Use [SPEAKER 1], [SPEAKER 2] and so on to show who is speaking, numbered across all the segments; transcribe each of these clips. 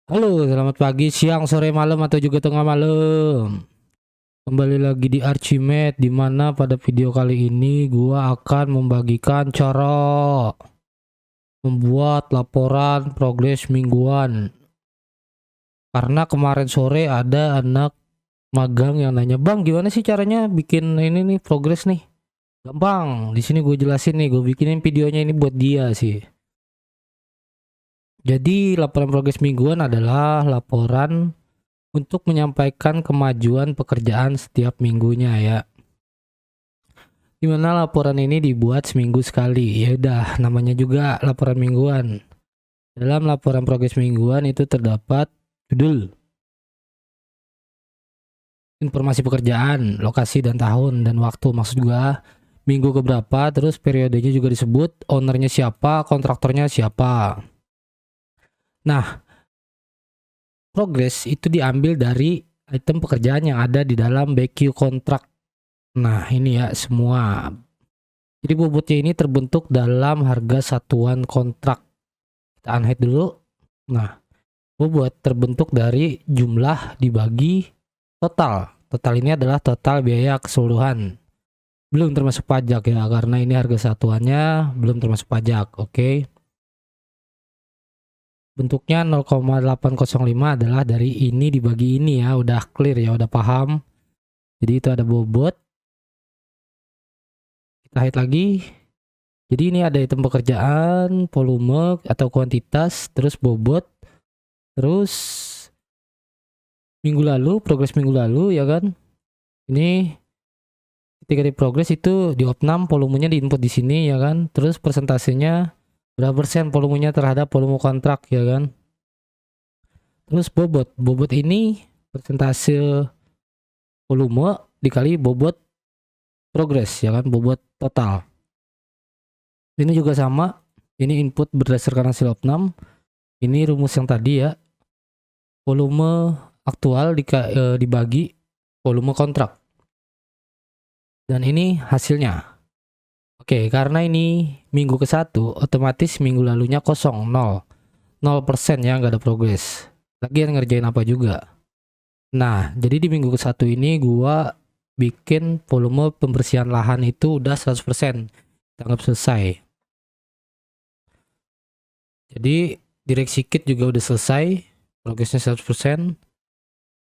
[SPEAKER 1] Halo, selamat pagi, siang, sore, malam, atau juga tengah malam. Kembali lagi di Archimed, di mana pada video kali ini gua akan membagikan cara membuat laporan progres mingguan. Karena kemarin sore ada anak magang yang nanya, "Bang, gimana sih caranya bikin ini nih progres nih?" Gampang, di sini gue jelasin nih, gue bikinin videonya ini buat dia sih. Jadi, laporan progres mingguan adalah laporan untuk menyampaikan kemajuan pekerjaan setiap minggunya ya. Dimana laporan ini dibuat seminggu sekali. Ya udah, namanya juga laporan mingguan. Dalam laporan progres mingguan itu terdapat judul, informasi pekerjaan, lokasi dan tahun dan waktu. Maksud gua minggu keberapa, terus periodenya juga disebut, ownernya siapa, kontraktornya siapa. Nah, progres itu diambil dari item pekerjaan yang ada di dalam BQ kontrak. Nah, ini ya semua. Jadi bobotnya ini terbentuk dalam harga satuan kontrak. Kita unhide dulu. Nah, bobot terbentuk dari jumlah dibagi total. Total ini adalah total biaya keseluruhan. Belum termasuk pajak ya, karena ini harga satuannya belum termasuk pajak. Oke. Bentuknya 0,805 adalah dari ini dibagi ini ya, udah clear ya, udah paham. Jadi itu ada bobot. Kita hide lagi. Jadi ini ada item pekerjaan, volume atau kuantitas, terus bobot, terus minggu lalu, progres minggu lalu ya kan. Ini ketika di progres itu di opnam volumenya diinput di sini ya kan. Terus persentasenya berapa persen volumenya terhadap volume kontrak ya kan. Terus bobot. Bobot ini persentase volume dikali bobot progres ya kan, bobot total. Ini juga sama. Ini input berdasarkan hasil opnam. Ini rumus yang tadi ya. Volume aktual dibagi volume kontrak. Dan ini hasilnya. Oke, karena ini minggu ke-1, otomatis minggu lalunya kosong, 0% ya, nggak ada progres. Lagian ngerjain apa juga. Nah, jadi di minggu ke-1 ini gua bikin volume pembersihan lahan itu udah 100%. Kita anggap selesai. Jadi direksi kit juga udah selesai, progresnya 100%.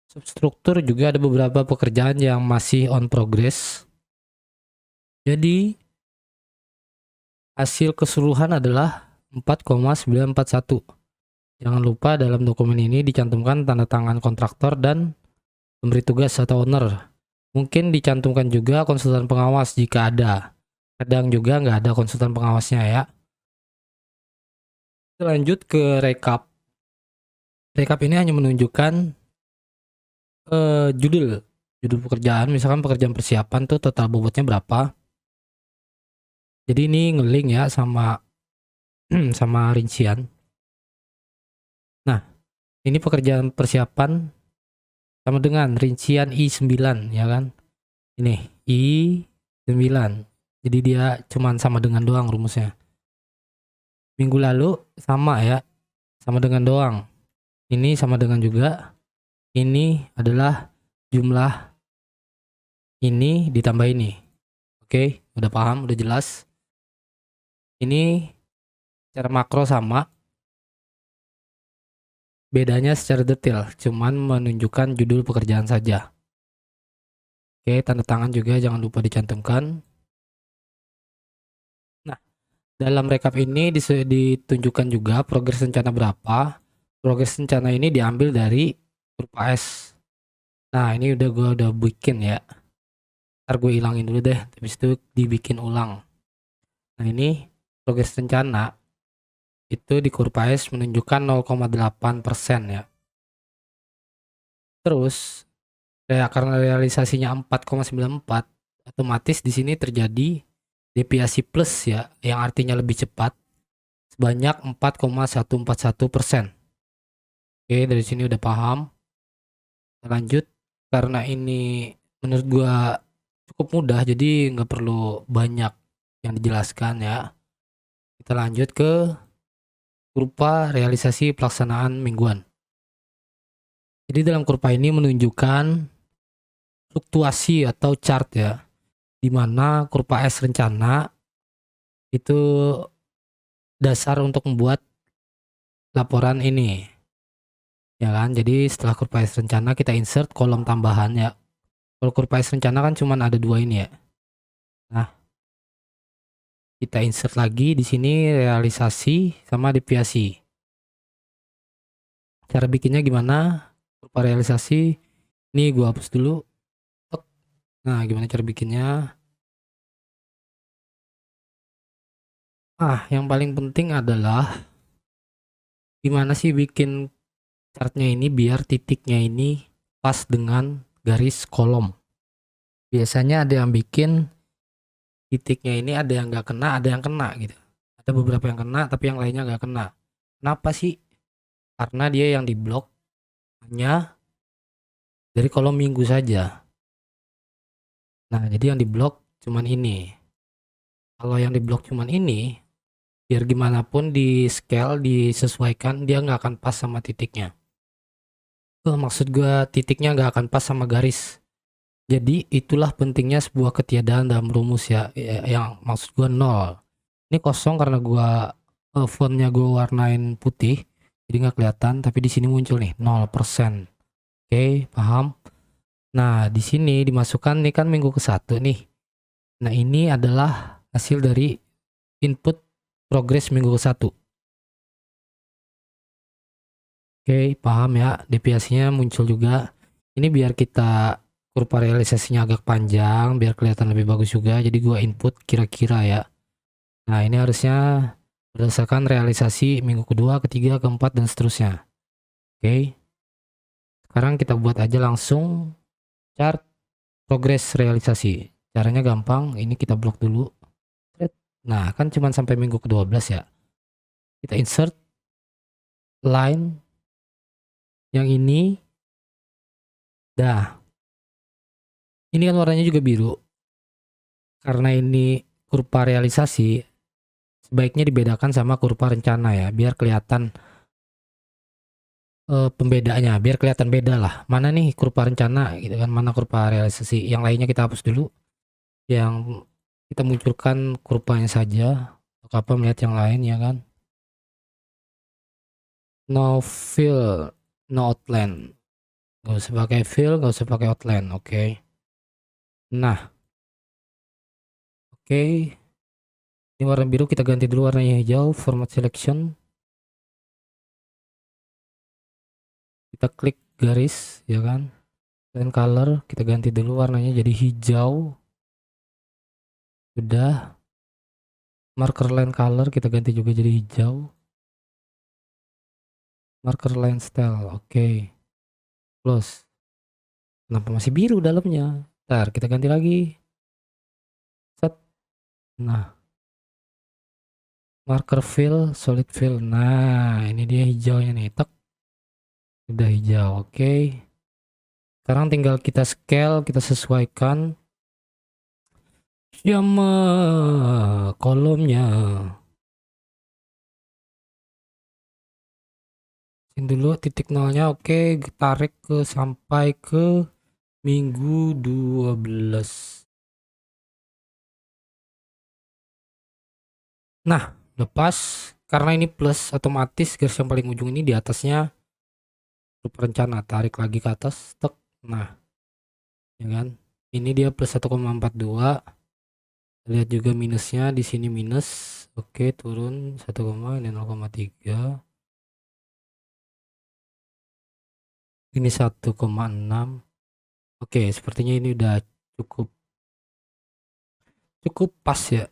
[SPEAKER 1] Substruktur juga ada beberapa pekerjaan yang masih on progress. Jadi hasil keseluruhan adalah 4,941. Jangan lupa dalam dokumen ini dicantumkan tanda tangan kontraktor dan pemberi tugas atau owner. Mungkin dicantumkan juga konsultan pengawas jika ada. Kadang juga nggak ada konsultan pengawasnya ya. Lanjut ke rekap. Rekap ini hanya menunjukkan judul pekerjaan. Misalkan pekerjaan persiapan tuh total bobotnya berapa. Jadi ini ngeling ya sama sama rincian. Nah, ini pekerjaan persiapan sama dengan rincian I9 ya kan. Ini I9. Jadi dia cuman sama dengan doang rumusnya. Minggu lalu sama ya, sama dengan doang. Ini sama dengan juga. Ini adalah jumlah ini ditambah ini. Oke, udah paham, udah jelas. Ini secara makro sama. Bedanya secara detail, cuman menunjukkan judul pekerjaan saja. Oke, tanda tangan juga jangan lupa dicantumkan. Nah, dalam rekap ini ditunjukkan juga progres rencana berapa. Progres rencana ini diambil dari grup AS. Nah, ini gue udah bikin ya. Ntar gue hilangin dulu deh, habis itu dibikin ulang. Nah, ini progres rencana itu di kurva AS menunjukkan 0,8% ya. Terus ya karena realisasinya 4,94, otomatis di sini terjadi deviasi plus ya, yang artinya lebih cepat sebanyak 4,141%. Oke, dari sini udah paham. Kita lanjut, karena ini menurut gua cukup mudah, jadi nggak perlu banyak yang dijelaskan ya. Kita lanjut ke berupa realisasi pelaksanaan mingguan. Jadi dalam kurva ini menunjukkan fluktuasi atau chart ya, di mana kurva S rencana itu dasar untuk membuat laporan ini, ya kan. Jadi setelah kurva S rencana kita insert kolom tambahan ya. Kalau kurva S rencana kan cuman ada 2 ini ya. Nah, kita insert lagi di sini realisasi sama deviasi. Cara bikinnya gimana? Kurva realisasi ini gua hapus dulu. Nah, gimana cara bikinnya? Yang paling penting adalah gimana sih bikin chartnya ini biar titiknya ini pas dengan garis kolom. Biasanya ada yang bikin titiknya ini ada yang nggak kena, ada yang kena gitu. Ada beberapa yang kena, tapi yang lainnya nggak kena. Kenapa sih? Karena dia yang diblok hanya dari kolom minggu saja. Nah, jadi yang diblok cuman ini. Kalau yang diblok cuman ini, biar gimana pun di scale, disesuaikan, dia nggak akan pas sama titiknya. Maksud gua titiknya nggak akan pas sama garis. Jadi itulah pentingnya sebuah ketiadaan dalam rumus ya, yang maksud gua 0. Ini kosong karena gua fontnya gua warnain putih, jadi nggak kelihatan. Tapi di sini muncul nih 0%. Oke, paham? Nah, di sini dimasukkan nih kan minggu ke-1 nih. Nah, ini adalah hasil dari input progres minggu ke-1. Oke, paham ya? Deviasinya muncul juga. Ini biar kita kurva realisasinya agak panjang, biar kelihatan lebih bagus juga. Jadi gua input kira-kira ya. Nah, ini harusnya berdasarkan realisasi minggu kedua, ketiga, keempat, dan seterusnya. Oke. Sekarang kita buat aja langsung chart progres realisasi. Caranya gampang, ini kita blok dulu. Nah, kan cuma sampai minggu ke-12 ya. Kita insert line yang ini. Dah. Ini kan warnanya juga biru. Karena ini kurva realisasi, sebaiknya dibedakan sama kurva rencana ya, biar kelihatan pembedanya, biar kelihatan beda lah. Mana nih kurva rencana gitu kan, mana kurva realisasi. Yang lainnya kita hapus dulu. Yang kita munculkan kurvanya saja. Untuk apa melihat yang lain ya kan. No fill, no outline. Gak usah pakai fill, gak usah pakai outline. Oke. Nah, oke. Ini warna biru kita ganti dulu warnanya hijau. Format selection. Kita klik garis ya kan. Line color kita ganti dulu warnanya jadi hijau. Udah. Marker line color kita ganti juga jadi hijau. Marker line style, oke. Close. Kenapa masih biru dalamnya? Ntar kita ganti lagi. Set. Nah. Marker fill, solid fill. Nah, ini dia hijaunya nih. Tek. Udah hijau, oke. Sekarang tinggal kita scale, kita sesuaikan sama kolomnya. Ini dulu titik nolnya, oke. Tarik ke sampai ke minggu 12. Nah, lepas karena ini plus otomatis garis yang paling ujung ini di atasnya rencana, tarik lagi ke atas, tek. Nah, ya kan? Ini dia plus 1,42. Lihat juga minusnya di sini minus. Oke, turun 1, ini 0,3. Ini 1,6. Oke, sepertinya ini udah cukup pas ya.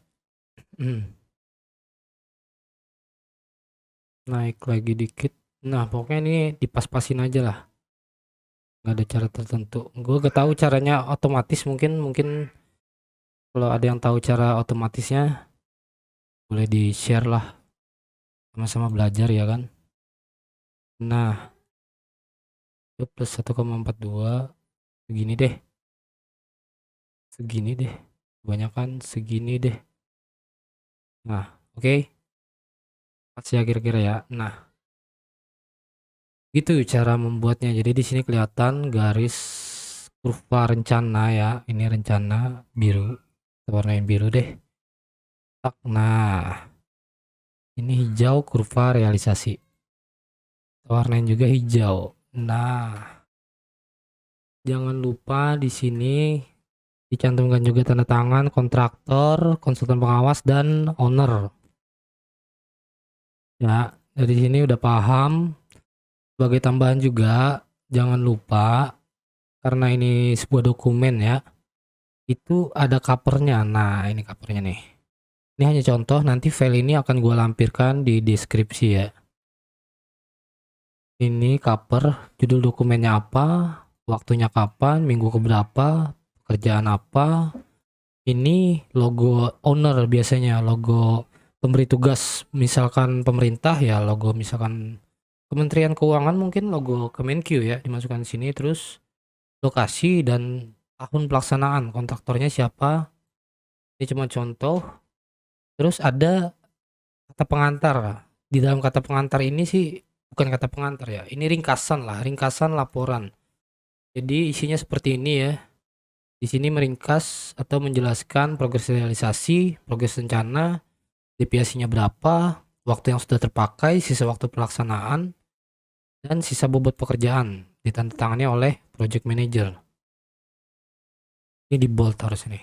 [SPEAKER 1] Naik lagi dikit. Nah, pokoknya ini dipas-pasin aja lah. Nggak ada cara tertentu. Gue gak tahu caranya otomatis, mungkin kalau ada yang tahu cara otomatisnya boleh di share lah, sama-sama belajar ya kan. Nah, itu plus 1,42 segini deh, kebanyakan segini deh. Nah, oke. Pas ya kira-kira ya. Nah, Gitu cara membuatnya. Jadi di sini kelihatan garis kurva rencana ya. Ini rencana biru. Kita warnain biru deh. Nah, ini hijau kurva realisasi. Kita warnain juga hijau. Nah, jangan lupa di sini dicantumkan juga tanda tangan kontraktor, konsultan pengawas, dan owner. Ya, dari sini udah paham. Sebagai tambahan juga, jangan lupa karena ini sebuah dokumen ya, itu ada covernya. Nah, ini covernya nih. Ini hanya contoh, nanti file ini akan gue lampirkan di deskripsi ya. Ini cover, judul dokumennya apa, waktunya kapan, minggu keberapa, pekerjaan apa. Ini logo owner biasanya, logo pemberi tugas, misalkan pemerintah ya, logo misalkan Kementerian Keuangan mungkin logo Kemenkyu ya, dimasukkan sini. Terus lokasi dan tahun pelaksanaan, kontraktornya siapa. Ini cuma contoh. Terus ada kata pengantar. Di dalam kata pengantar ini sih bukan kata pengantar ya. Ini ringkasan lah, ringkasan laporan. Jadi isinya seperti ini ya. Di sini meringkas atau menjelaskan progres realisasi, progres rencana, deviasinya berapa, waktu yang sudah terpakai, sisa waktu pelaksanaan, dan sisa bobot pekerjaan. Ditandatangani oleh project manager. Ini di bold harus ini.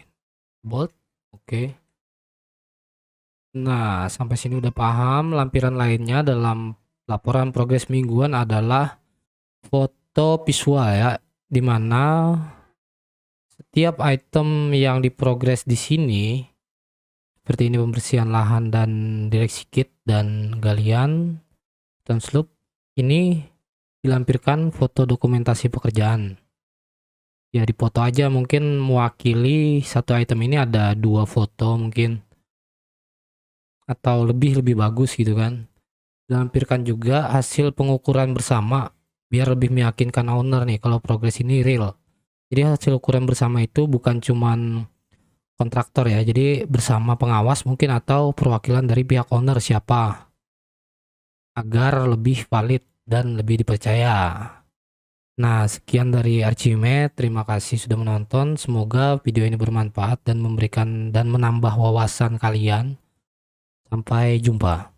[SPEAKER 1] Bold. Oke. Nah, sampai sini udah paham. Lampiran lainnya dalam laporan progres mingguan adalah foto visual ya, dimana setiap item yang diprogres di sini seperti ini, pembersihan lahan dan direksi kit dan galian dan slope, ini dilampirkan foto dokumentasi pekerjaan. Ya, dipoto aja, mungkin mewakili satu item ini ada 2 foto mungkin, atau lebih bagus gitu kan. Dilampirkan juga hasil pengukuran bersama biar lebih meyakinkan owner nih kalau progres ini real. Jadi hasil ukuran bersama itu bukan cuman kontraktor ya, jadi bersama pengawas mungkin atau perwakilan dari pihak owner siapa, agar lebih valid dan lebih dipercaya. Nah, sekian dari Archimed. Terima kasih sudah menonton. Semoga video ini bermanfaat dan memberikan dan menambah wawasan kalian. Sampai jumpa.